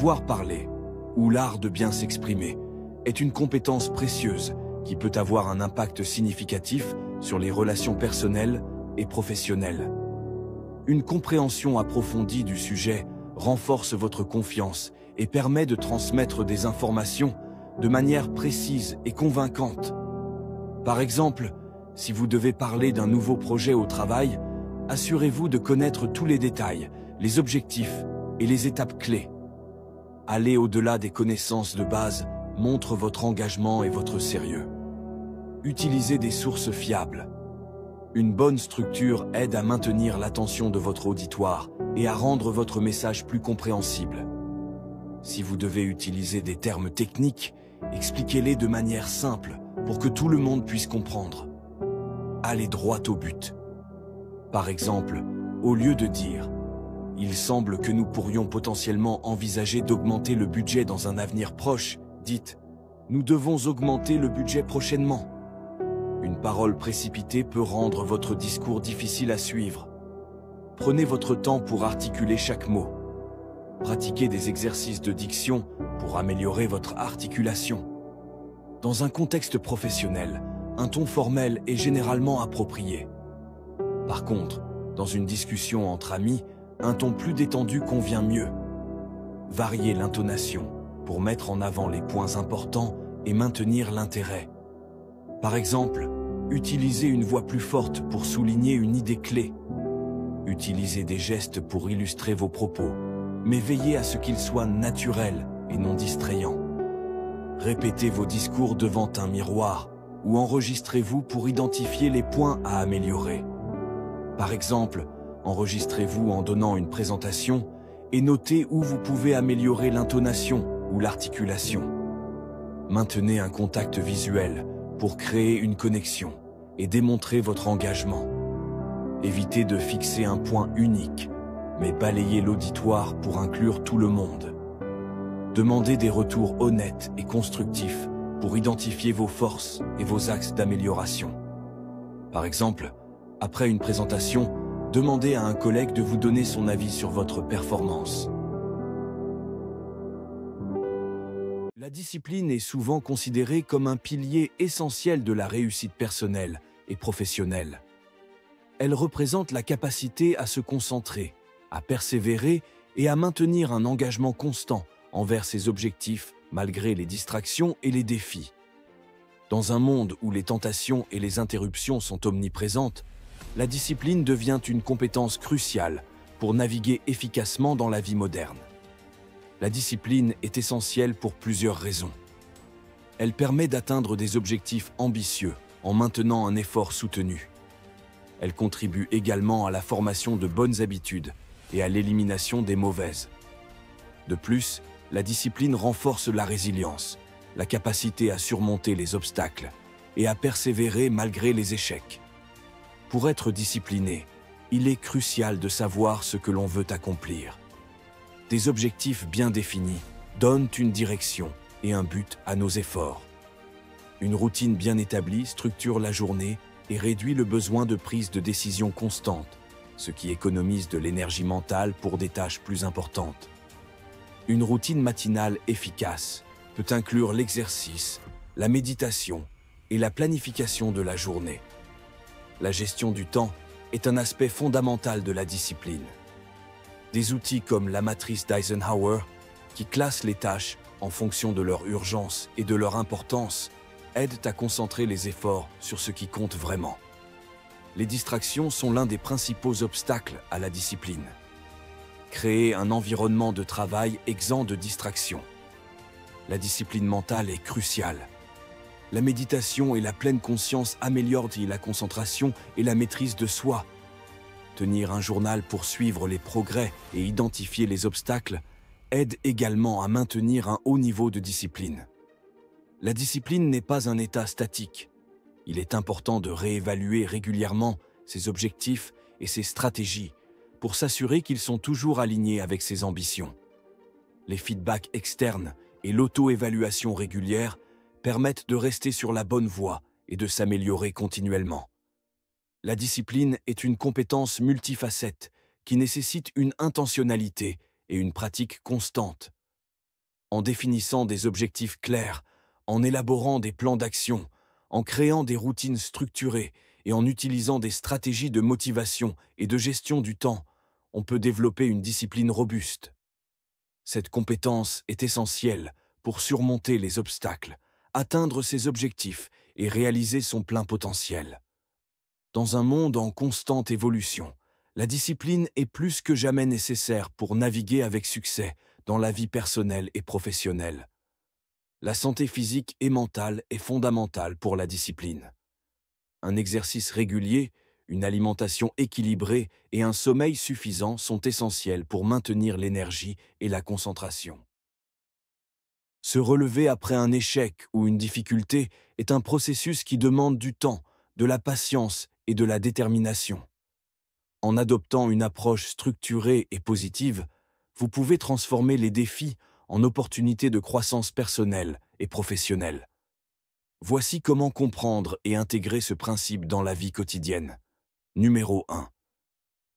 Savoir parler, ou l'art de bien s'exprimer, est une compétence précieuse qui peut avoir un impact significatif sur les relations personnelles et professionnelles. Une compréhension approfondie du sujet renforce votre confiance et permet de transmettre des informations de manière précise et convaincante. Par exemple, si vous devez parler d'un nouveau projet au travail, assurez-vous de connaître tous les détails, les objectifs et les étapes clés. Aller au-delà des connaissances de base montre votre engagement et votre sérieux. Utilisez des sources fiables. Une bonne structure aide à maintenir l'attention de votre auditoire et à rendre votre message plus compréhensible. Si vous devez utiliser des termes techniques, expliquez-les de manière simple pour que tout le monde puisse comprendre. Allez droit au but. Par exemple, au lieu de dire « Il semble que nous pourrions potentiellement envisager d'augmenter le budget dans un avenir proche », dites « Nous devons augmenter le budget prochainement ». Une parole précipitée peut rendre votre discours difficile à suivre. Prenez votre temps pour articuler chaque mot. Pratiquez des exercices de diction pour améliorer votre articulation. Dans un contexte professionnel, un ton formel est généralement approprié. Par contre, dans une discussion entre amis, un ton plus détendu convient mieux. Variez l'intonation pour mettre en avant les points importants et maintenir l'intérêt. Par exemple, utilisez une voix plus forte pour souligner une idée clé. Utilisez des gestes pour illustrer vos propos, mais veillez à ce qu'ils soient naturels et non distrayants. Répétez vos discours devant un miroir ou enregistrez-vous pour identifier les points à améliorer. Par exemple, enregistrez-vous en donnant une présentation et notez où vous pouvez améliorer l'intonation ou l'articulation. Maintenez un contact visuel pour créer une connexion et démontrer votre engagement. Évitez de fixer un point unique, mais balayez l'auditoire pour inclure tout le monde. Demandez des retours honnêtes et constructifs pour identifier vos forces et vos axes d'amélioration. Par exemple, après une présentation, demandez à un collègue de vous donner son avis sur votre performance. La discipline est souvent considérée comme un pilier essentiel de la réussite personnelle et professionnelle. Elle représente la capacité à se concentrer, à persévérer et à maintenir un engagement constant envers ses objectifs malgré les distractions et les défis. Dans un monde où les tentations et les interruptions sont omniprésentes, la discipline devient une compétence cruciale pour naviguer efficacement dans la vie moderne. La discipline est essentielle pour plusieurs raisons. Elle permet d'atteindre des objectifs ambitieux en maintenant un effort soutenu. Elle contribue également à la formation de bonnes habitudes et à l'élimination des mauvaises. De plus, la discipline renforce la résilience, la capacité à surmonter les obstacles et à persévérer malgré les échecs. Pour être discipliné, il est crucial de savoir ce que l'on veut accomplir. Des objectifs bien définis donnent une direction et un but à nos efforts. Une routine bien établie structure la journée et réduit le besoin de prise de décision constante, ce qui économise de l'énergie mentale pour des tâches plus importantes. Une routine matinale efficace peut inclure l'exercice, la méditation et la planification de la journée. La gestion du temps est un aspect fondamental de la discipline. Des outils comme la matrice d'Eisenhower, qui classe les tâches en fonction de leur urgence et de leur importance, aident à concentrer les efforts sur ce qui compte vraiment. Les distractions sont l'un des principaux obstacles à la discipline. Créer un environnement de travail exempt de distractions. La discipline mentale est cruciale. La méditation et la pleine conscience améliorent la concentration et la maîtrise de soi. Tenir un journal pour suivre les progrès et identifier les obstacles aide également à maintenir un haut niveau de discipline. La discipline n'est pas un état statique. Il est important de réévaluer régulièrement ses objectifs et ses stratégies pour s'assurer qu'ils sont toujours alignés avec ses ambitions. Les feedbacks externes et l'auto-évaluation régulière permettent de rester sur la bonne voie et de s'améliorer continuellement. La discipline est une compétence multifacette qui nécessite une intentionnalité et une pratique constante. en définissant des objectifs clairs, en élaborant des plans d'action, en créant des routines structurées et en utilisant des stratégies de motivation et de gestion du temps, on peut développer une discipline robuste. Cette compétence est essentielle pour surmonter les obstacles, atteindre ses objectifs et réaliser son plein potentiel. Dans un monde en constante évolution, la discipline est plus que jamais nécessaire pour naviguer avec succès dans la vie personnelle et professionnelle. La santé physique et mentale est fondamentale pour la discipline. Un exercice régulier, une alimentation équilibrée et un sommeil suffisant sont essentiels pour maintenir l'énergie et la concentration. Se relever après un échec ou une difficulté est un processus qui demande du temps, de la patience et de la détermination. En adoptant une approche structurée et positive, vous pouvez transformer les défis en opportunités de croissance personnelle et professionnelle. Voici comment comprendre et intégrer ce principe dans la vie quotidienne. Numéro 1.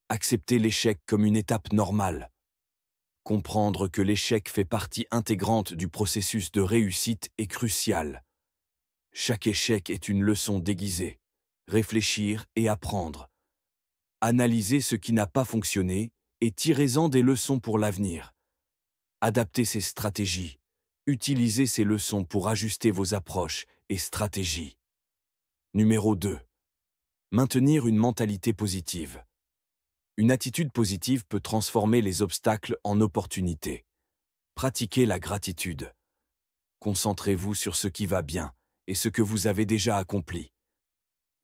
Accepter l'échec comme une étape normale. Comprendre que l'échec fait partie intégrante du processus de réussite est crucial. Chaque échec est une leçon déguisée. Réfléchir et apprendre. Analyser ce qui n'a pas fonctionné et tirez-en des leçons pour l'avenir. Adapter ses stratégies. Utilisez ces leçons pour ajuster vos approches et stratégies. Numéro 2. Maintenir une mentalité positive. Une attitude positive peut transformer les obstacles en opportunités. Pratiquez la gratitude. Concentrez-vous sur ce qui va bien et ce que vous avez déjà accompli.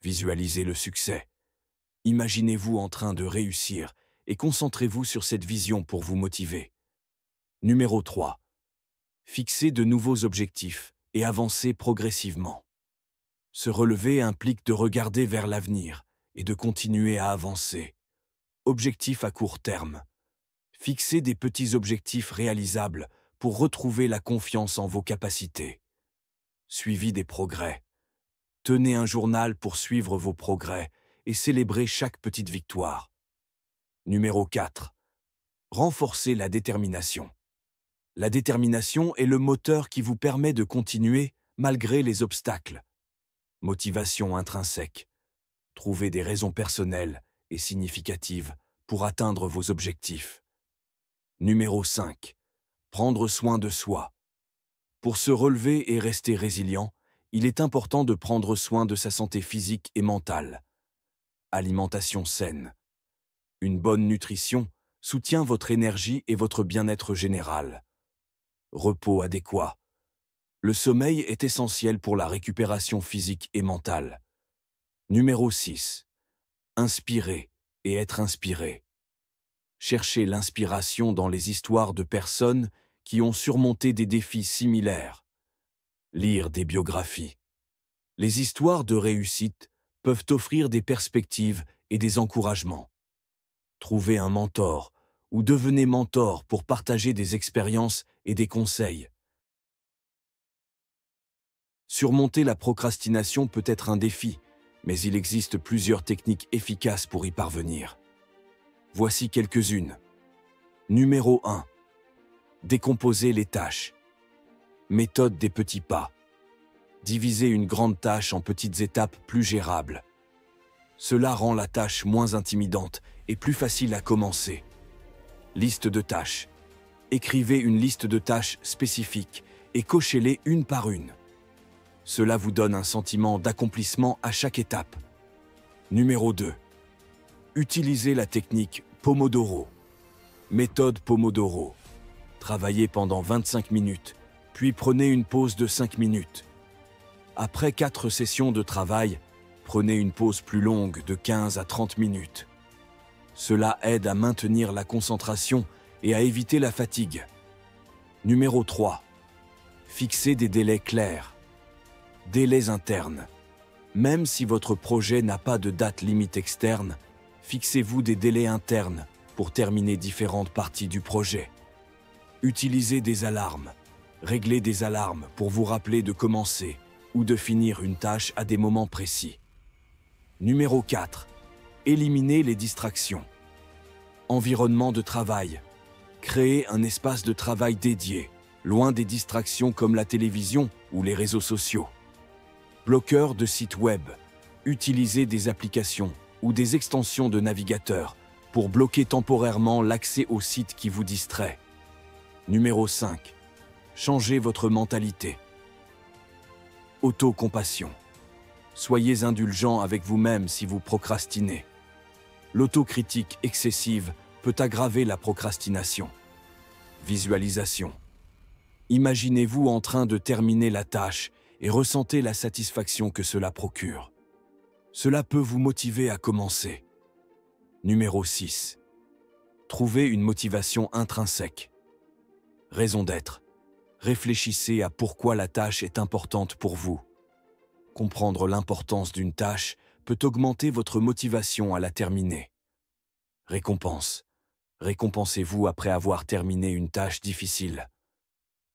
Visualisez le succès. Imaginez-vous en train de réussir et concentrez-vous sur cette vision pour vous motiver. Numéro 3. Fixez de nouveaux objectifs et avancez progressivement. Se relever implique de regarder vers l'avenir et de continuer à avancer. Objectifs à court terme. Fixez des petits objectifs réalisables pour retrouver la confiance en vos capacités. Suivi des progrès. Tenez un journal pour suivre vos progrès et célébrer chaque petite victoire. Numéro 4. Renforcez la détermination. La détermination est le moteur qui vous permet de continuer malgré les obstacles. Motivation intrinsèque. Trouvez des raisons personnelles et significatives pour atteindre vos objectifs. Numéro 5. Prendre soin de soi. Pour se relever et rester résilient, il est important de prendre soin de sa santé physique et mentale. Alimentation saine. Une bonne nutrition soutient votre énergie et votre bien-être général. Repos adéquat. Le sommeil est essentiel pour la récupération physique et mentale. Numéro 6. Inspirer et être inspiré. Cherchez l'inspiration dans les histoires de personnes qui ont surmonté des défis similaires. Lire des biographies. Les histoires de réussite peuvent offrir des perspectives et des encouragements. Trouvez un mentor ou devenez mentor pour partager des expériences et des conseils. Surmonter la procrastination peut être un défi, mais il existe plusieurs techniques efficaces pour y parvenir. Voici quelques-unes. Numéro 1. Décomposer les tâches. Méthode des petits pas. Divisez une grande tâche en petites étapes plus gérables. Cela rend la tâche moins intimidante et plus facile à commencer. Liste de tâches. Écrivez une liste de tâches spécifiques et cochez-les une par une. Cela vous donne un sentiment d'accomplissement à chaque étape. Numéro 2. Utilisez la technique Pomodoro. Méthode Pomodoro. Travaillez pendant 25 minutes, puis prenez une pause de 5 minutes. Après 4 sessions de travail, prenez une pause plus longue de 15 à 30 minutes. Cela aide à maintenir la concentration et à éviter la fatigue. Numéro 3. Fixez des délais clairs. Délais internes. Même si votre projet n'a pas de date limite externe, fixez-vous des délais internes pour terminer différentes parties du projet. Utilisez des alarmes. Réglez des alarmes pour vous rappeler de commencer ou de finir une tâche à des moments précis. Numéro 4. Éliminez les distractions. Environnement de travail. Créez un espace de travail dédié. loin des distractions comme la télévision ou les réseaux sociaux. Bloqueur de sites web. Utilisez des applications ou des extensions de navigateur pour bloquer temporairement l'accès aux sites qui vous distraient. Numéro 5. Changez votre mentalité. Autocompassion. Soyez indulgent avec vous-même si vous procrastinez. L'autocritique excessive peut aggraver la procrastination. Visualisation. Imaginez-vous en train de terminer la tâche et ressentez la satisfaction que cela procure. Cela peut vous motiver à commencer. Numéro 6. Trouvez une motivation intrinsèque. Raison d'être. Réfléchissez à pourquoi la tâche est importante pour vous. Comprendre l'importance d'une tâche peut augmenter votre motivation à la terminer. Récompense. Récompensez-vous après avoir terminé une tâche difficile.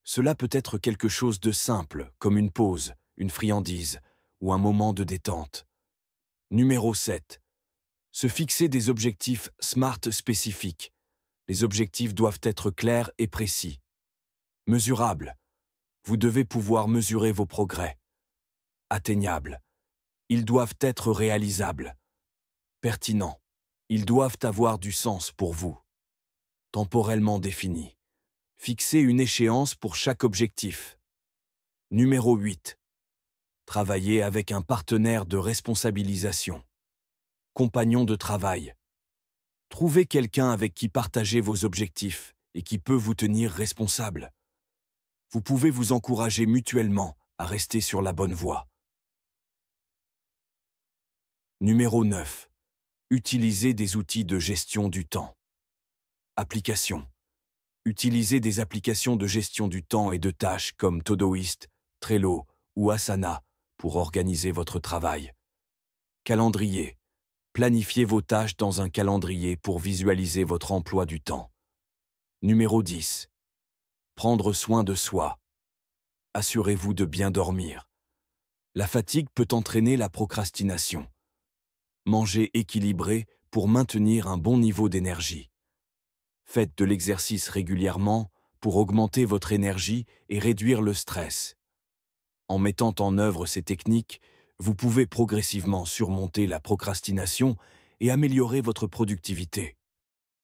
Cela peut être quelque chose de simple, comme une pause, une friandise ou un moment de détente. Numéro 7. Se fixer des objectifs SMART spécifiques. Les objectifs doivent être clairs et précis. Mesurables. Vous devez pouvoir mesurer vos progrès. Atteignables. Ils doivent être réalisables. Pertinents. Ils doivent avoir du sens pour vous. Temporellement définis. Fixez une échéance pour chaque objectif. Numéro 8. Travaillez avec un partenaire de responsabilisation. Compagnon de travail. Trouvez quelqu'un avec qui partager vos objectifs et qui peut vous tenir responsable. Vous pouvez vous encourager mutuellement à rester sur la bonne voie. Numéro 9. Utilisez des outils de gestion du temps. Applications. Utilisez des applications de gestion du temps et de tâches comme Todoist, Trello ou Asana pour organiser votre travail. Calendrier. Planifiez vos tâches dans un calendrier pour visualiser votre emploi du temps. Numéro 10. Prendre soin de soi. Assurez-vous de bien dormir. La fatigue peut entraîner la procrastination. Mangez équilibré pour maintenir un bon niveau d'énergie. Faites de l'exercice régulièrement pour augmenter votre énergie et réduire le stress. En mettant en œuvre ces techniques, vous pouvez progressivement surmonter la procrastination et améliorer votre productivité.